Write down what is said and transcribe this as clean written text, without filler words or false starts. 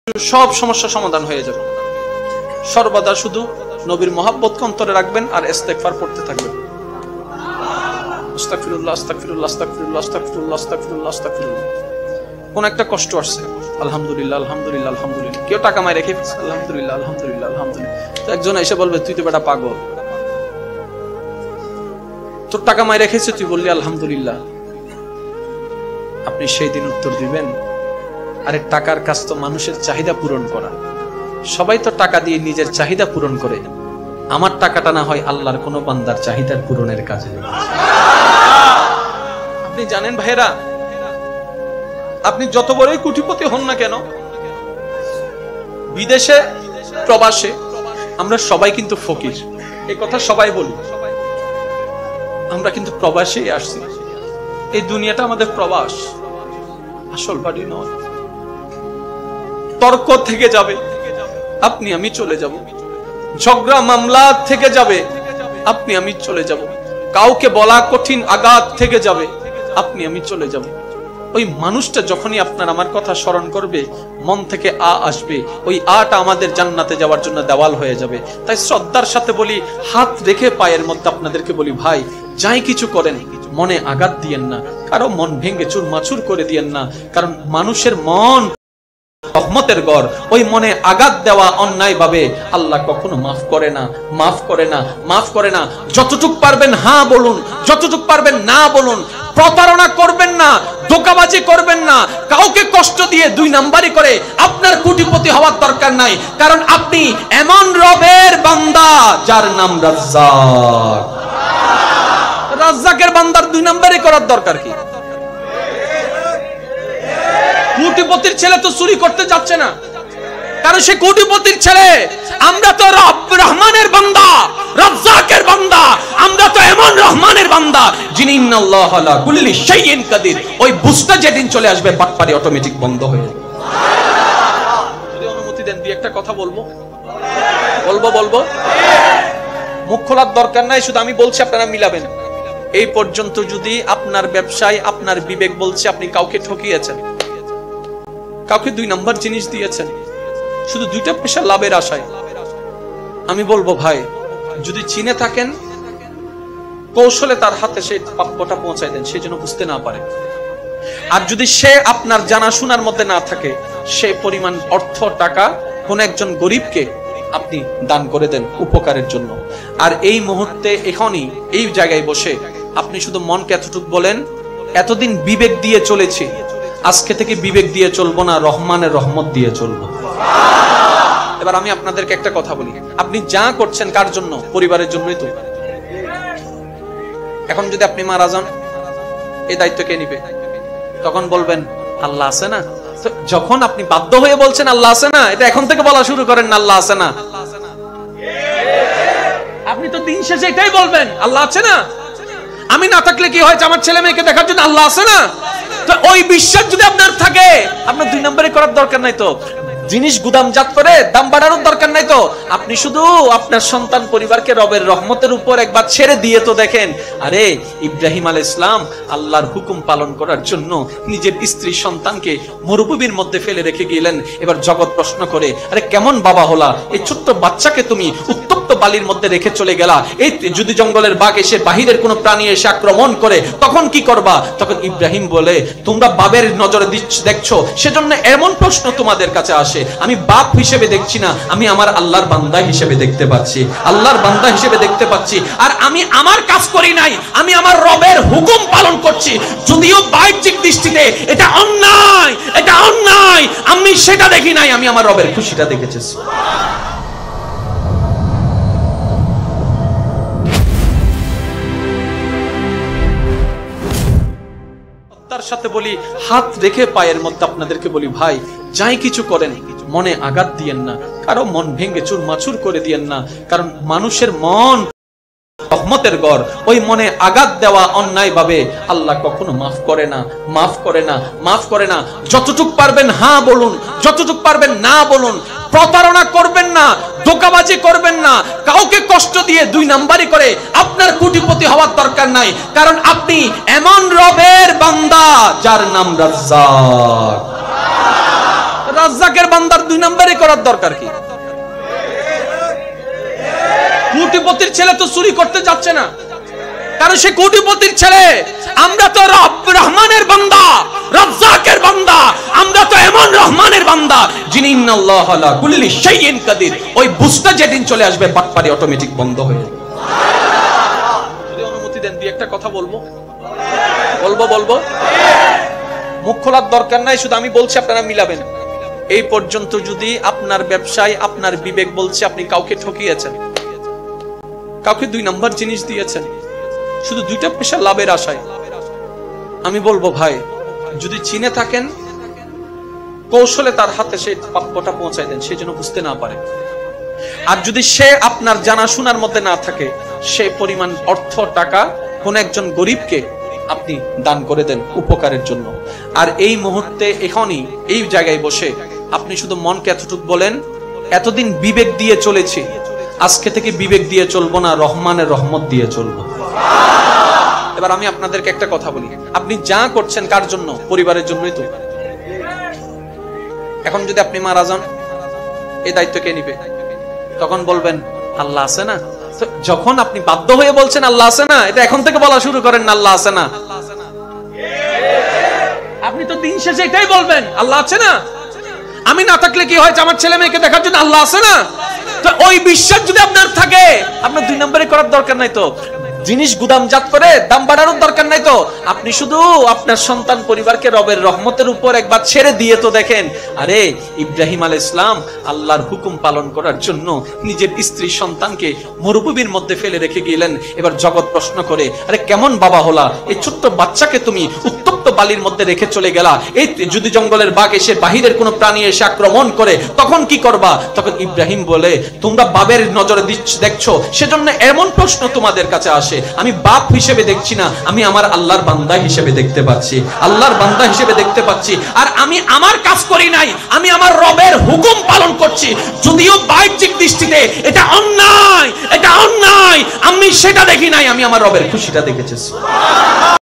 সব সমস্যা সমাধান হয়ে যাবে। সর্বদা শুধু নবীর মহব্বতকে অন্তরে রাখবেন আর ইস্তেগফার পড়তে থাকবেন। আস্তাগফিরুল্লাহ আস্তাগফিরুল্লাহ আস্তাগফিরুল্লাহ আস্তাগফিরুল্লাহ আস্তাগফিরুল্লাহ আস্তাগফিরুল্লাহ। কোন একটা কষ্ট আসছে, আলহামদুলিল্লাহ আলহামদুলিল্লাহ আলহামদুলিল্লাহ। কেউ টাকা মাই রেখে আলহামদুলিল্লাহ আলহামদুলিল্লাহ আলহামদুলিল্লাহ। তো একজন এসে বলবে তুই তো বেটা পাগল, তোর টাকা মাই রেখেছে তুই বললি আলহামদুলিল্লাহ। আপনি সেই দিন উত্তর দিবেন, আরে টাকার কাজ তো মানুষের চাহিদা পূরণ করা, সবাই তো টাকা দিয়ে নিজের চাহিদা পূরণ করে, আমার টাকাটা না হয় আল্লাহর কোন বান্দার চাহিদার পূরণের কাজে। আপনি জানেন ভাইরা, আপনি যত বড়ই কোটিপতি হন না কেন, বিদেশে প্রবাসে আমরা সবাই কিন্তু ফকির, এই কথা সবাই বলি। আমরা কিন্তু প্রবাসে আসছি, এই দুনিয়াটা আমাদের প্রবাস, আসল বাড়ি নয়। তর্ক থেকে যাবে, আপনি আমি চলে যাব। ঝগড়া মামলা থেকে যাবে, আপনি আমি চলে যাব। কাউকে বলা কঠিন আঘাত থেকে যাবে, আপনি আমি চলে যাব। ওই মানুষটা যখনই আপনার আমার কথা স্মরণ করবে, মন থেকে আসবে, ওই আটা আমাদের জান্নাতে যাওয়ার জন্য দেওয়াল হয়ে যাবে। তাই শ্রদ্ধার সাথে বলি, হাত রেখে পায়ের মধ্যে আপনাদেরকে বলি, ভাই যাই কিছু করেন মনে আঘাত দিয়েন না, কারো মন ভেঙে চুরমাচুর করে দিয়েন না। কারণ মানুষের মন রহমতের গড়, ওই মনে আঘাত দেওয়া অন্যায় ভাবে আল্লাহ কখনো মাফ করে না, মাফ করে না, মাফ করে না। যতটুক পারবেন হ্যাঁ বলুন, যতটুক পারবেন না বলুন। প্রতারণা করবেন না, ধোঁকাবাজি করবেন না, কাউকে কষ্ট দিয়ে দুই নাম্বারি করে আপনার কোটিপতি হওয়ার দরকার নাই। কারণ আপনি এমন রবের বান্দা যার নাম রাজ্জাক। রাজ্জাকের বান্দার দুই নাম্বারি করার দরকার কি? কোটিপতির ছেলে তো চুরি করতে যাচ্ছে না, কারণ সে কোটিপতির ছেলে। আমরা তো রহমানের বান্দা, রাজ্জাকের বান্দা। আমরা তো এমন রহমানের বান্দা যিনি ইন্নাল্লাহ আলা কুল্লি শাইইন কাদির। ওই বুঝটা যেদিন চলে আসবে, বাটপারি অটোমেটিক বন্ধ হয়ে যাবে। যদি অনুমতি দেন দুই একটা কথা বলবো। মুখ খোলার দরকার নাই, শুধু আমি বলছি আপনারা মিলাবেন। এই পর্যন্ত যদি আপনার ব্যবসায় আপনার বিবেক বলছে আপনি কাউকে ঠকিয়েছেন, কাউকে দুই নাম্বার জিনিস দিয়েছেন, শুধু দুইটা পয়সা লাভের আশায়, আমি বলবো ভাই যদি চিনে থাকেন, কৌশলে তার হাতে সেই প্রাপ্যটা পৌঁছায় দেন, সে যেন বুঝতে না পারে। আর যদি সে আপনার জানাশোনার মধ্যে না থাকে, সেই পরিমাণ অর্থ টাকা কোন একজন গরিবকে আপনি দান করে দেন উপকারের জন্য। আর এই মুহূর্তে এখনই এই জায়গায় বসে আপনি শুধু মনকে এতটুকু বলেন, এতদিন বিবেক দিয়ে চলেছি, আজকে থেকে বিবেক দিয়ে চলবো না, রহমানের রহমত দিয়ে চলবো। এবার আমি আপনাদেরকে একটা কথা বলি, আপনি যা করছেন কার জন্য? পরিবারের জন্যই তো। এখন যদি আপনি মারা যান, এই দায়িত্ব কে নিবে? তখন বলবেন আল্লাহ আছে না। যখন আপনি বাধ্য হয়ে বলছেন আল্লাহ আছে না, এটা এখন থেকে বলা শুরু করেন না, আল্লাহ আছে না। আপনি তো দিন শেষে এটাই বলবেন, আল্লাহ আছে না। আমি না থাকলে কি হয়েছে, আমার ছেলে মেয়েকে দেখার জন্য আল্লাহ আছে না। তো ওই বিশ্বাস যদি আপনার থাকে, আপনার দুই নম্বরে করার দরকার নাই তো। জিনিস গুদামজাত করে দাম বাড়ানোর দরকার নাই তো। আপনি শুধু আপনার সন্তান পরিবারকে রবের রহমতের উপর একবার ছেড়ে দিয়ে তো দেখেন। আরে ইব্রাহিম আলাইহিস সালাম আল্লাহর হুকুম পালন করার জন্য নিজের স্ত্রী সন্তানকে মরুভূমির মধ্যে ফেলে রেখে গেলেন। এবার জগৎ প্রশ্ন করে, আরে কেমন বাবা হলা, এই ছোট্ট বাচ্চাকে তুমি উত্তপ্ত বালির মধ্যে রেখে চলে গেলা। এই যদি জঙ্গলের বাঘ এসে বাহিরের কোনো প্রাণী এসে আক্রমণ করে, তখন কি করবা? তখন ইব্রাহিম বলে, তোমরা বাবের নজরে দেখছো, সেজন্য এমন প্রশ্ন তোমাদের কাছে আসে। আমি বাপ হিসেবে দেখছি না, আমি আমার আল্লাহর বান্দা হিসেবে দেখতে পাচ্ছি, আল্লাহর বান্দা হিসেবে দেখতে পাচ্ছি। আর আমি আমার কাজ করি নাই, আমি আমার রবের হুকুম পালন করছি। যদিও বাহ্যিক দৃষ্টিতে এটা অন্যায়, এটা অন্যায়, আমি সেটা দেখি নাই, আমি আমার রবের খুশিটা দেখেছি। তার সাথে বলি, হাত রেখে পায়ের মধ্যে আপনাদেরকে বলি, ভাই যাই কিছু করেন মনে আঘাত দিয়েন না, কারো মন ভেঙে চুরমাচুর করে দিয়েন না। কারণ মানুষের মন রহমতের গড়, ওই মনে আঘাত দেওয়া অন্যায় ভাবে আল্লাহ কখনো মাফ করে না, মাফ করে না, মাফ করে না। যতটুক পারবেন হ্যাঁ বলুন, যতটুক পারবেন না বলুন। প্রতারণা করবেন না, ধোঁকাবাজি করবেন না, কাউকে কষ্ট দিয়ে দুই নাম্বারি করে আপনার কোটিপতি হওয়ার দরকার নাই। কারণ আপনি এমন রবের বান্দা যার নাম রাজ্জাক। রাজ্জাকের বান্দার 2 নম্বরে করার দরকার কি? কোটিপতির ছেলে তো চুরি করতে যাচ্ছে না, কারণ সে কোটিপতির ছেলে। আমরা তো রহমানের বান্দা, রাজ্জাকের বান্দা। আমরা তো এমন রহমানের বান্দা যিনি ইন্নাল্লাহা আলা কুল্লি শাইইন কাদির। ওই বুঝটা যেদিন চলে আসবে, বাটপারি অটোমেটিক বন্ধ হয়ে যাবে। যদি অনুমতি দেন দুই একটা কথা বলবো। মুখ খোলার দরকার নাই, শুধু আমি বলছি, আপনারা মিলাবেন। এই পর্যন্ত যদি আপনার ব্যবসায় আপনার বিবেক বলছে আপনি কাউকে ঠকিয়েছেন, কাউকে 2 নম্বর জিনিস দিয়েছেন, শুধু 2টা পয়সা লাভের আশায়, আমি বলবো ভাই, যদি চিনে থাকেন কৌশলে তার হাতে সেই প্রাপ্যটা পৌঁছায় দেন, সে যেন বুঝতে না পারে। আর যদি সে আপনার জানাশোনার মধ্যে না থাকে, সেই পরিমাণ অর্থ টাকা কোন একজন গরিবকে আপনি দান করে দেন উপকারের জন্য। আর এই মুহূর্তে এখনই এই জায়গায় বসে আপনি শুধু মনকে এতটুকু বলেন, এতদিন বিবেক দিয়ে চলেছি, আজকে থেকে বিবেক দিয়ে চলবো না, রহমানের রহমত দিয়ে চলবো। এবার আমি আপনাদেরকে একটা কথা বলি, আপনি যা করছেন কার জন্য? পরিবারের জন্যই তো। এখন যদি আপনি মারা যান, এই দায়িত্ব কে নিবে? তখন বলবেন আল্লাহ আছে না। যখন আপনি বাধ্য হয়ে বলছেন আল্লাহ আছে না, এটা এখন থেকে বলা শুরু করেন না, আল্লাহ আছে না। আপনি তো দিন শেষে এটাই বলবেন আল্লাহ আছে না। আমি না থাকলে কি হয়েছে, আমার ছেলে মেয়েকে দেখার জন্য আল্লাহ আছে না। তো ওই বিশ্বাস যদি আপনার থাকে, আপনার 2 নম্বরে করার দরকার নাই তো। জিনিস গুদামজাত করে দাম বাড়ানোর দরকার নাই তো। আপনি শুধু আপনার সন্তান পরিবারকে রবের রহমতের উপর একবার ছেড়ে দিয়ে তো দেখেন। আরে ইব্রাহিম আলাইহিস সালাম আল্লাহর হুকুম পালন করার জন্য নিজের স্ত্রী সন্তানকে মরুভূমির মধ্যে ফেলে রেখে গেলেন। এবার জগৎ প্রশ্ন করে, আরে কেমন বাবা হলা, এই ছোট্ট বাচ্চাকে তুমি উত্তপ্ত বালির মধ্যে রেখে চলে গেলা। এই যদি জঙ্গলের বাঘ এসে বাহিরের কোনো প্রাণী এসে আক্রমণ করে, তখন কি করবা? তখন ইব্রাহিম বলে, তোমরা বাবের নজরে দেখছো, সেজন্য এমন প্রশ্ন তোমাদের কাছে আসে। আমি বাপ হিসেবে দেখছি না, আমি আমার আল্লাহর বান্দা হিসেবে দেখতে পাচ্ছি, আল্লাহর বান্দা হিসেবে দেখতে পাচ্ছি। আর আমি আমার কাজ করি নাই, আমি আমার রবের হুকুম পালন করছি। যদিও বাহ্যিক দৃষ্টিতে এটা অন্যায়, আমি সেটা দেখি নাই, আমি আমার রবের খুশিটা দেখেছি।